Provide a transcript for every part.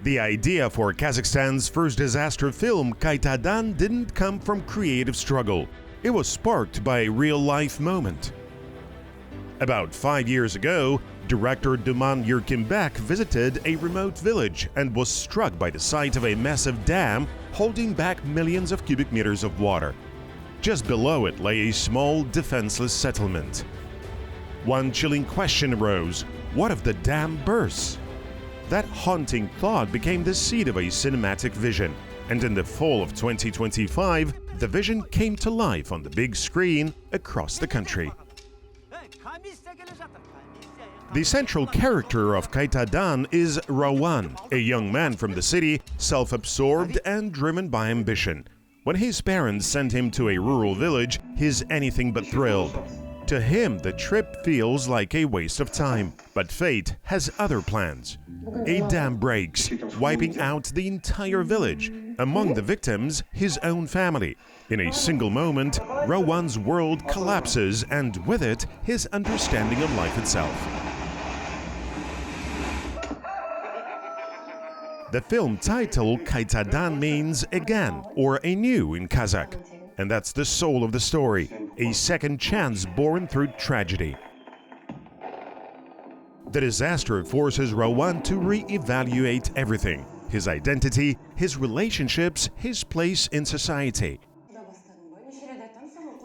The idea for Kazakhstan's first disaster film, Qaitadan, didn't come from creative struggle. It was sparked by a real-life moment. About 5 years ago, director Duman Yurkimbek visited a remote village and was struck by the sight of a massive dam holding back millions of cubic meters of water. Just below it lay a small, defenseless settlement. One chilling question arose: what if the dam bursts? That haunting thought became the seed of a cinematic vision, and in the fall of 2025, the vision came to life on the big screen across the country. The central character of Qaitadan is Rawan, a young man from the city, self-absorbed and driven by ambition. When his parents sent him to a rural village, he's anything but thrilled. To him, the trip feels like a waste of time, but fate has other plans. A dam breaks, wiping out the entire village. Among the victims, his own family. In a single moment, Rawan's world collapses, and with it, his understanding of life itself. The film title Qaitadan means again or anew in Kazakh, and that's the soul of the story, a second chance born through tragedy. The disaster forces Rawan to re-evaluate everything: his identity, his relationships, his place in society.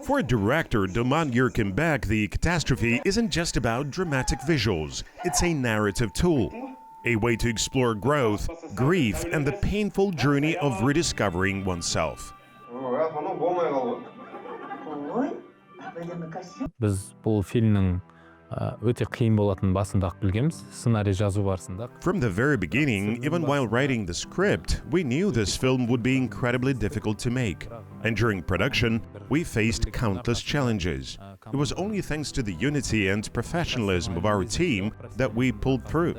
For director Duman Yurkimbek, the catastrophe isn't just about dramatic visuals, it's a narrative tool. A way to explore growth, grief, and the painful journey of rediscovering oneself. Biz бұл фильмнің өте қиын болатынын басында-ақ білгенбіз, сценарий жазу барысында. From the very beginning, even while writing the script, we knew this film would be incredibly difficult to make. And during production, we faced countless challenges. It was only thanks to the unity and professionalism of our team that we pulled through.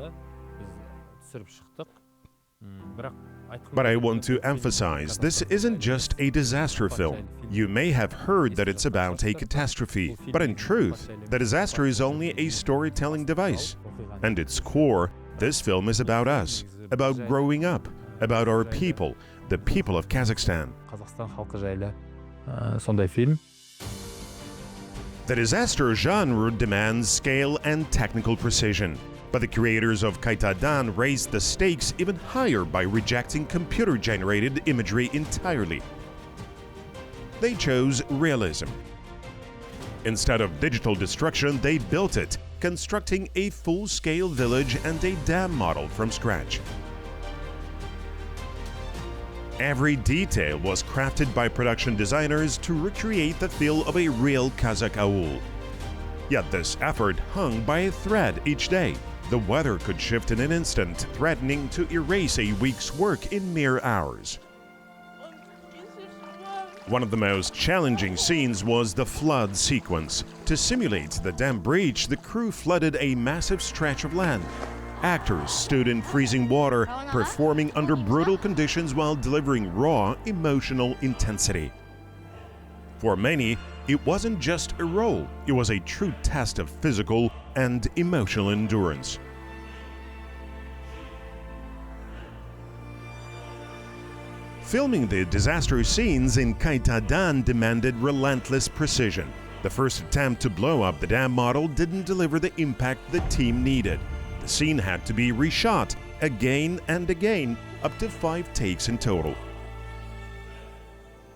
But I want to emphasize, this isn't just a disaster film. You may have heard that it's about a catastrophe, but in truth, the disaster is only a storytelling device. And its core, this film is about us, about growing up, about our people, the people of Kazakhstan. The disaster genre demands scale and technical precision. But the creators of Qaitadan raised the stakes even higher by rejecting computer-generated imagery entirely. They chose realism. Instead of digital destruction, they built it, constructing a full-scale village and a dam model from scratch. Every detail was crafted by production designers to recreate the feel of a real Kazakh aul. Yet this effort hung by a thread each day. The weather could shift in an instant, threatening to erase a week's work in mere hours. One of the most challenging scenes was the flood sequence. To simulate the dam breach, the crew flooded a massive stretch of land. Actors stood in freezing water, performing under brutal conditions while delivering raw, emotional intensity. For many, it wasn't just a role, it was a true test of physical and emotional endurance. Filming the disaster scenes in Qaitadan demanded relentless precision. The first attempt to blow up the dam model didn't deliver the impact the team needed. The scene had to be reshot again and again, up to 5 takes in total.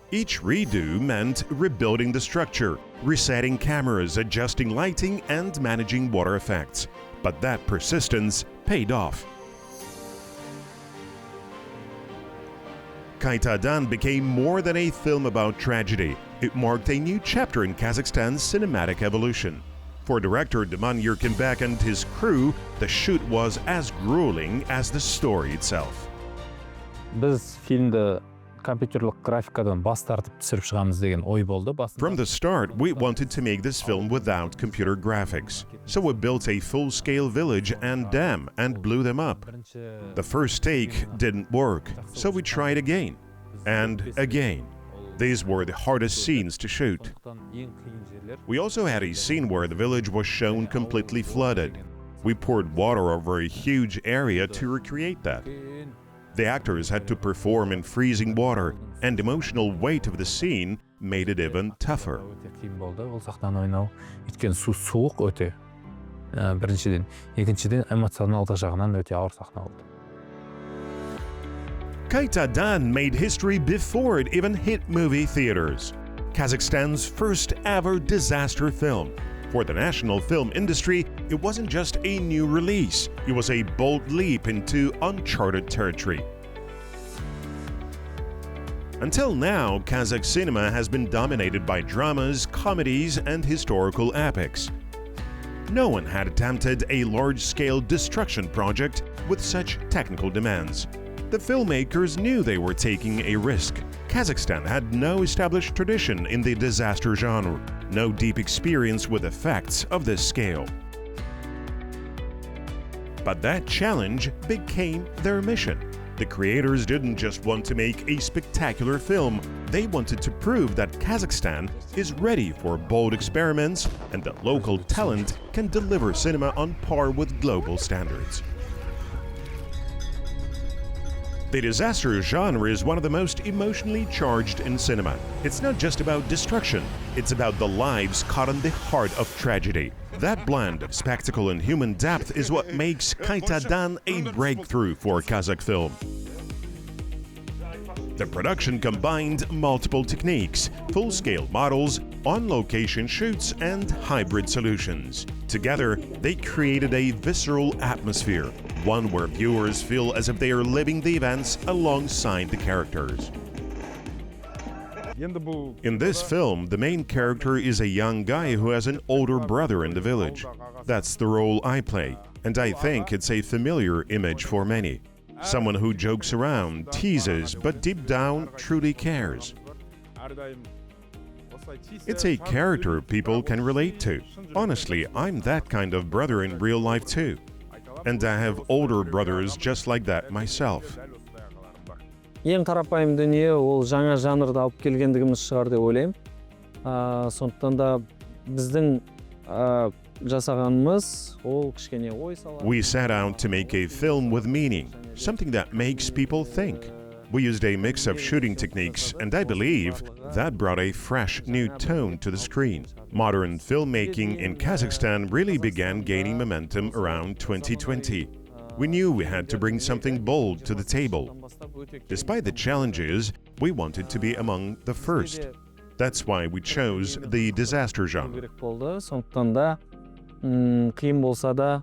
Each redo meant rebuilding the structure, resetting cameras, adjusting lighting, and managing water effects. But that persistence paid off. Qaitadan became more than a film about tragedy. It marked a new chapter in Kazakhstan's cinematic evolution. For director Duman Yurkimbek and his crew, the shoot was as grueling as the story itself. Biz filmді компьютерлік графикадан бас тартып түсіріп шығамыз деген ой болды. From the start, we wanted to make this film without computer graphics. So we built a full-scale village and dam and blew them up. The first take didn't work, so we tried again and again. These were the hardest scenes to shoot. We also had a scene where the village was shown completely flooded. We poured water over a huge area to recreate that. The actors had to perform in freezing water, and the emotional weight of the scene made it even tougher. Өте қиын болды ол сахнаны ойнау. Өйткені су суық өте. Біріншіден, екіншіден эмоционалдық жағынан өте ауыр сахна болды. Qaitadan made history before it even hit movie theaters. Kazakhstan's first ever disaster film. For the national film industry, it wasn't just a new release, it was a bold leap into uncharted territory. Until now, Kazakh cinema has been dominated by dramas, comedies, and historical epics. No one had attempted a large-scale destruction project with such technical demands. The filmmakers knew they were taking a risk. Kazakhstan had no established tradition in the disaster genre, no deep experience with effects of this scale. But that challenge became their mission. The creators didn't just want to make a spectacular film, they wanted to prove that Kazakhstan is ready for bold experiments and that local talent can deliver cinema on par with global standards. The disaster genre is one of the most emotionally charged in cinema. It's not just about destruction, it's about the lives caught in the heart of tragedy. That blend of spectacle and human depth is what makes Qaitadan a breakthrough for Kazakh film. The production combined multiple techniques, full-scale models, on-location shoots, and hybrid solutions. Together, they created a visceral atmosphere, one where viewers feel as if they are living the events alongside the characters. In this film, the main character is a young guy who has an older brother in the village. That's the role I play, and I think it's a familiar image for many. Someone who jokes around, teases, but deep down truly cares. It's a character people can relate to. Honestly, I'm that kind of brother in real life too. And I have older brothers just like that myself. Ең қарапайым дүние ол жаңа жанрды алып келгендігіміз шығар деп ойлаймын. Сондықтан да біздің жасағанымыз ол кішкене ой салады. We set out to make a film with meaning, something that makes people think. We used a mix of shooting techniques, and I believe that brought a fresh new tone to the screen. Modern filmmaking in Kazakhstan really began gaining momentum around 2020. We knew we had to bring something bold to the table. Despite the challenges, we wanted to be among the first. That's why we chose the disaster genre. Сондықтан да қиын болса да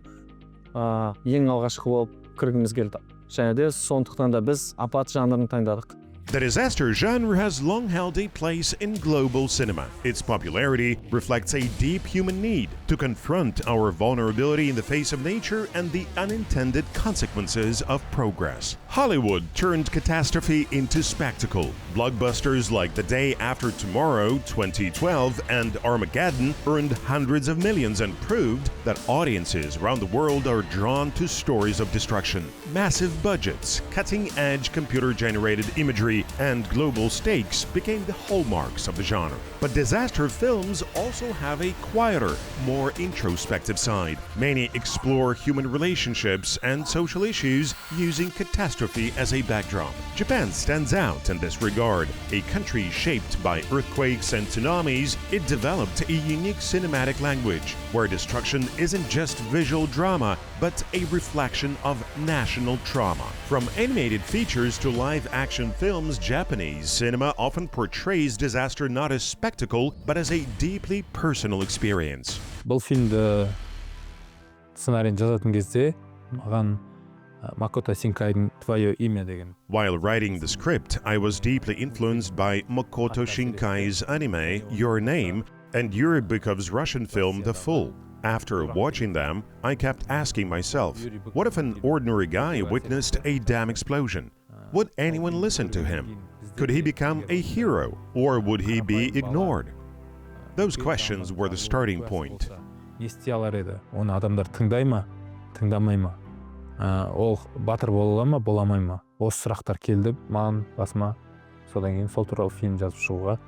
ең алғашқы болып кіргіміз келді. Және де сондықтан да біз апат жанрын таңдадық. The disaster genre has long held a place in global cinema. Its popularity reflects a deep human need to confront our vulnerability in the face of nature and the unintended consequences of progress. Hollywood turned catastrophe into spectacle. Blockbusters like The Day After Tomorrow, 2012, and Armageddon earned hundreds of millions and proved that audiences around the world are drawn to stories of destruction. Massive budgets, cutting-edge computer-generated imagery, and global stakes became the hallmarks of the genre. But disaster films also have a quieter, more introspective side. Many explore human relationships and social issues using catastrophe as a backdrop. Japan stands out in this regard. A country shaped by earthquakes and tsunamis, it developed a unique cinematic language where destruction isn't just visual drama, but a reflection of national trauma. From animated features to live-action films, Japanese cinema often portrays disaster not as spectacle, but as a deeply personal experience. Бұл фильмді сценарийін жазатын кезде маған Макото Шинкайдың «Твое имя» деген. While writing the script, I was deeply influenced by Makoto Shinkai's anime Your Name and Yuri Bykov's Russian film The Fool. After watching them, I kept asking myself, what if an ordinary guy witnessed a dam explosion? Would anyone listen to him? Could he become a hero, or would he be ignored? Those questions were the starting point. Не істей алар еді? Оны адамдар тыңдай ма, тыңдамай ма? Ол батыр бола ма, бола алмай ма? Осы сұрақтар келді маған басыма. Содан кейін сол туралы фильм жазып шығуға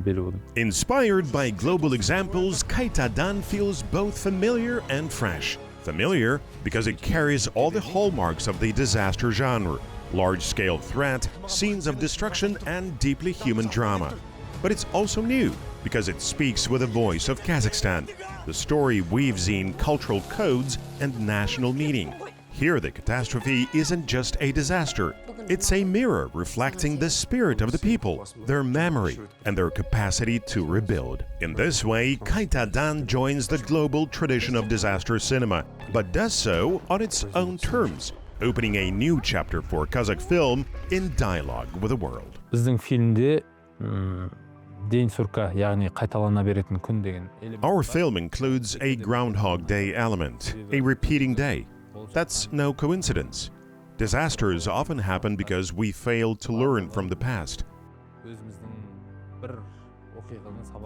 бел будым. Inspired by global examples, Qaitadan feels both familiar and fresh. Familiar because it carries all the hallmarks of the disaster genre, large-scale threat, scenes of destruction, and deeply human drama. But it's also new because it speaks with the voice of Kazakhstan. The story weaves in cultural codes and national meaning. Here, the catastrophe isn't just a disaster. It's a mirror reflecting the spirit of the people, their memory, and their capacity to rebuild. In this way, Qaitadan joins the global tradition of disaster cinema, but does so on its own terms, opening a new chapter for Kazakh film in dialogue with the world. Біздің фильмде день сурка, яғни қайталана беретін күн деген. Our film includes a Groundhog Day element, a repeating day. That's no coincidence. Disasters often happen because we fail to learn from the past.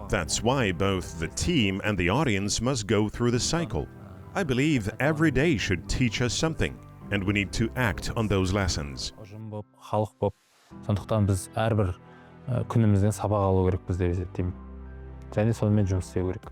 That's why both the team and the audience must go through the cycle. I believe every day should teach us something, and we need to act on those lessons. Халық болып, сондықтан біз әрбір күнімізден сабақ алу керекпіз деп есептеймін. Және сонымен жұмыс істеу керек.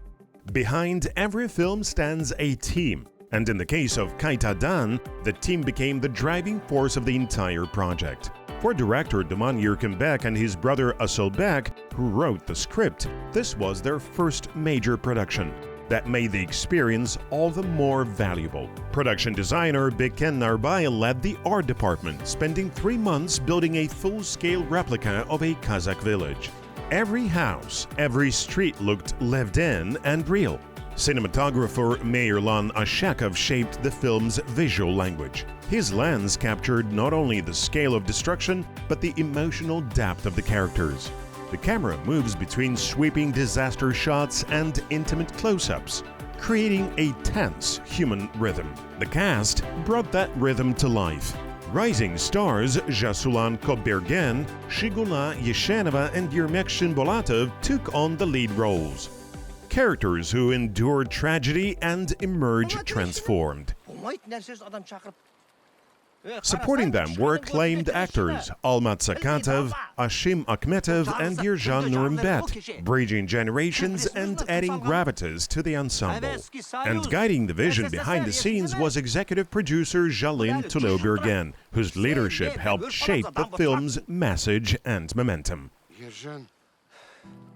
Behind every film stands a team. And in the case of Qaitadan, the team became the driving force of the entire project. For director Duman Yurkenbek and his brother Asolbek, who wrote the script, this was their first major production. That made the experience all the more valuable. Production designer Beken Narbay led the art department, spending 3 months building a full-scale replica of a Kazakh village. Every house, every street looked lived in and real. Cinematographer Meirlan Ashakov shaped the film's visual language. His lens captured not only the scale of destruction, but the emotional depth of the characters. The camera moves between sweeping disaster shots and intimate close-ups, creating a tense human rhythm. The cast brought that rhythm to life. Rising stars Jasulan Kobergen, Shigula Yeshenova, and Yermek Shinbolatov took on the lead roles. Characters who endured tragedy and emerge transformed. Supporting them were acclaimed actors Almat Sakatov, Ashim Akhmetov, and Yerjan Nurimbet, bridging generations and adding gravitas to the ensemble. And guiding the vision behind the scenes was executive producer Jalin Tulobergen, whose leadership helped shape the film's message and momentum.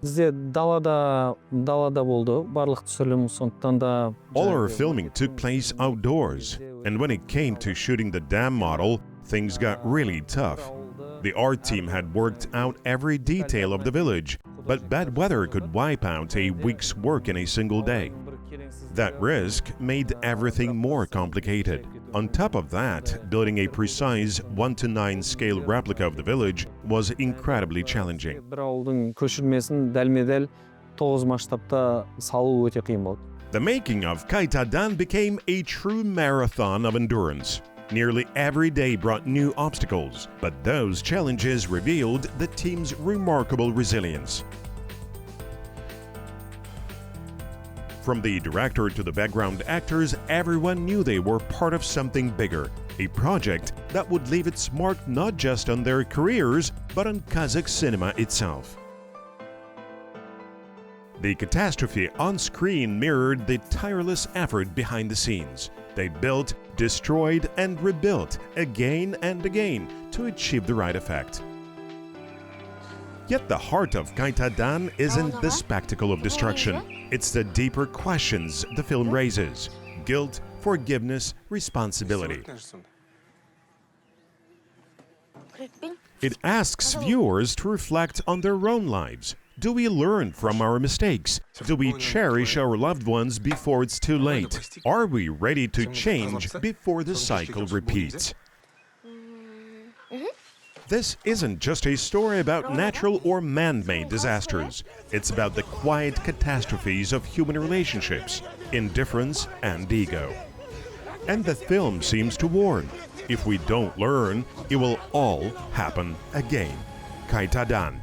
Бізде далада болды, барлық түсірілім, сондықтан да. All our filming took place outdoors, and when it came to shooting the dam model, things got really tough. The art team had worked out every detail of the village, but bad weather could wipe out a week's work in a single day. That risk made everything more complicated. On top of that, building a precise 1:9 scale replica of the village was incredibly challenging. Бір ауылдың көшірмесін дәлме-дәл 9 масштабта салу өте қиын болды. The making of Qaitadan became a true marathon of endurance. Nearly every day brought new obstacles, but those challenges revealed the team's remarkable resilience. From the director to the background actors, everyone knew they were part of something bigger, a project that would leave its mark not just on their careers, but on Kazakh cinema itself. The catastrophe on screen mirrored the tireless effort behind the scenes. They built, destroyed, and rebuilt again and again to achieve the right effect. Yet the heart of Qaitadan isn't the spectacle of destruction. It's the deeper questions the film raises: guilt, forgiveness, responsibility. It asks viewers to reflect on their own lives. Do we learn from our mistakes? Do we cherish our loved ones before it's too late? Are we ready to change before the cycle repeats? This isn't just a story about natural or man-made disasters. It's about the quiet catastrophes of human relationships, indifference, and ego. And the film seems to warn, if we don't learn, it will all happen again. Qaitadan.